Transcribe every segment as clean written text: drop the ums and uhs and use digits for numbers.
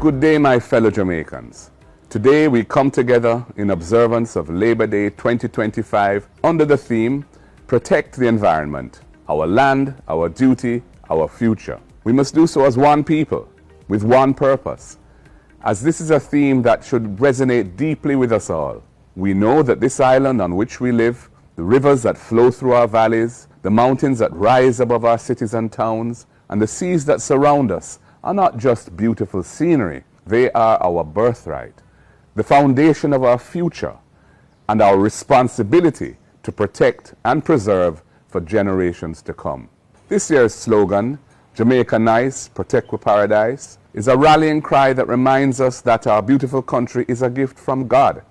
Good day, my fellow Jamaicans. Today we come together in observance of Labor Day 2025 under the theme, Protect the Environment, Our Land, Our Duty, Our Future. We must do so as one people, with one purpose, as this is a theme that should resonate deeply with us all. We know that this island on which we live, the rivers that flow through our valleys, the mountains that rise above our cities and towns, and the seas that surround us are not just beautiful scenery, they are our birthright, the foundation of our future, and our responsibility to protect and preserve for generations to come. This year's slogan, Jamaica Nice, Protect with Paradise, is a rallying cry that reminds us that our beautiful country is a gift from God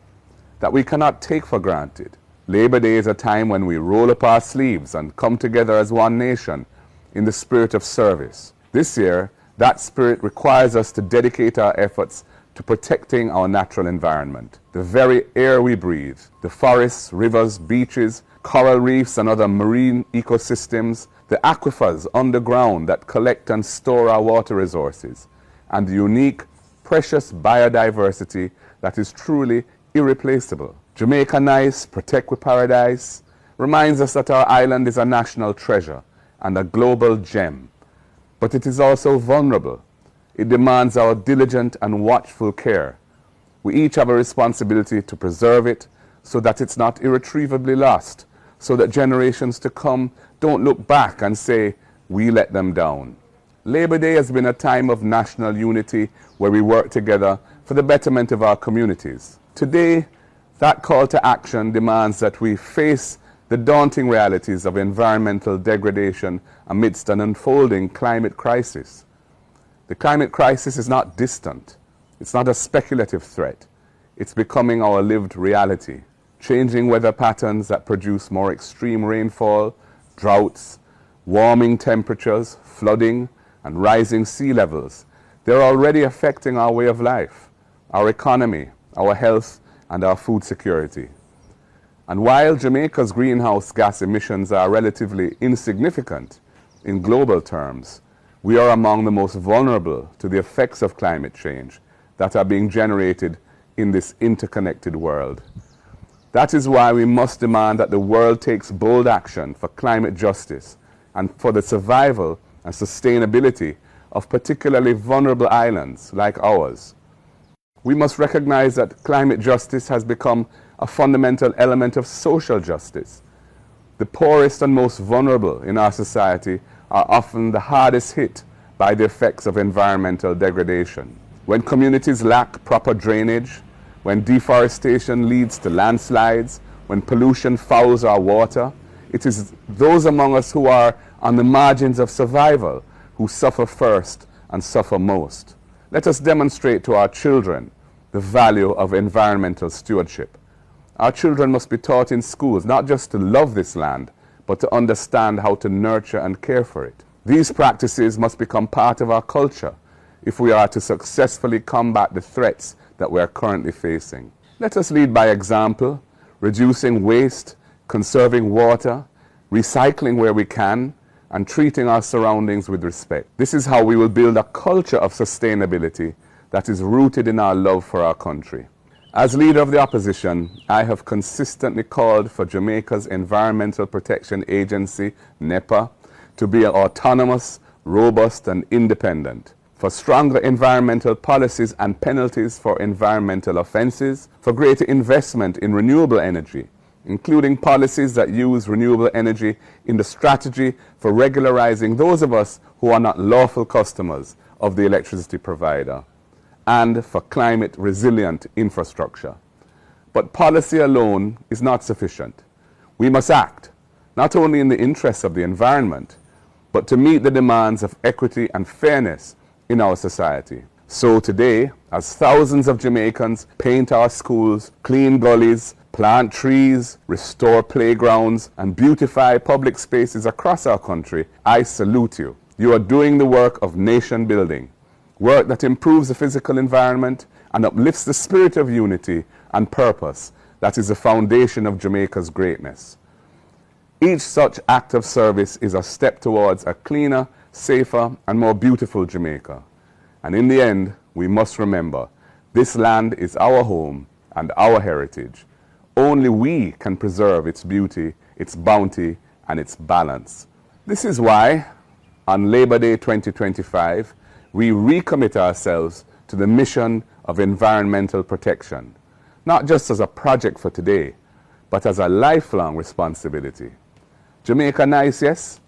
that we cannot take for granted. Labor Day is a time when we roll up our sleeves and come together as one nation in the spirit of service. This year, that spirit requires us to dedicate our efforts to protecting our natural environment, the very air we breathe, the forests, rivers, beaches, coral reefs and other marine ecosystems, the aquifers underground that collect and store our water resources, and the unique, precious biodiversity that is truly irreplaceable. Jamaica Nice, Protect with Paradise reminds us that our island is a national treasure and a global gem. But it is also vulnerable. It demands our diligent and watchful care. We each have a responsibility to preserve it so that it's not irretrievably lost, so that generations to come don't look back and say, we let them down. Labor Day has been a time of national unity where we work together for the betterment of our communities. Today, that call to action demands that we face the daunting realities of environmental degradation amidst an unfolding climate crisis. The climate crisis is not distant. It's not a speculative threat. It's becoming our lived reality. Changing weather patterns that produce more extreme rainfall, droughts, warming temperatures, flooding, and rising sea levels. They're already affecting our way of life, our economy, our health, and our food security. And while Jamaica's greenhouse gas emissions are relatively insignificant in global terms, we are among the most vulnerable to the effects of climate change that are being generated in this interconnected world. That is why we must demand that the world takes bold action for climate justice and for the survival and sustainability of particularly vulnerable islands like ours. We must recognize that climate justice has become a fundamental element of social justice. The poorest and most vulnerable in our society are often the hardest hit by the effects of environmental degradation. When communities lack proper drainage, when deforestation leads to landslides, when pollution fouls our water, it is those among us who are on the margins of survival who suffer first and suffer most. Let us demonstrate to our children the value of environmental stewardship. Our children must be taught in schools not just to love this land, but to understand how to nurture and care for it. These practices must become part of our culture if we are to successfully combat the threats that we are currently facing. Let us lead by example, reducing waste, conserving water, recycling where we can, and treating our surroundings with respect. This is how we will build a culture of sustainability that is rooted in our love for our country. As leader of the opposition, I have consistently called for Jamaica's Environmental Protection Agency, NEPA, to be autonomous, robust, and independent, for stronger environmental policies and penalties for environmental offenses, for greater investment in renewable energy, including policies that use renewable energy in the strategy for regularizing those of us who are not lawful customers of the electricity provider, and for climate-resilient infrastructure. But policy alone is not sufficient. We must act, not only in the interests of the environment, but to meet the demands of equity and fairness in our society. So today, as thousands of Jamaicans paint our schools, clean gullies, plant trees, restore playgrounds, and beautify public spaces across our country, I salute you. You are doing the work of nation building, work that improves the physical environment and uplifts the spirit of unity and purpose that is the foundation of Jamaica's greatness. Each such act of service is a step towards a cleaner, safer, and more beautiful Jamaica. And in the end, we must remember this land is our home and our heritage. Only we can preserve its beauty, its bounty, and its balance. This is why, on Labor Day 2025, we recommit ourselves to the mission of environmental protection, not just as a project for today, but as a lifelong responsibility. Jamaica nice, yes?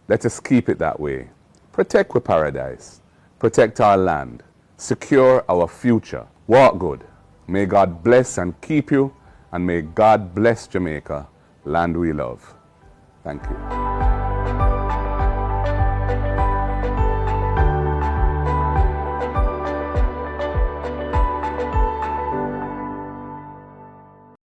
Let us keep it that way. Protect our paradise, protect our land, secure our future. Walk good. May God bless and keep you, and may God bless Jamaica, land we love. Thank you.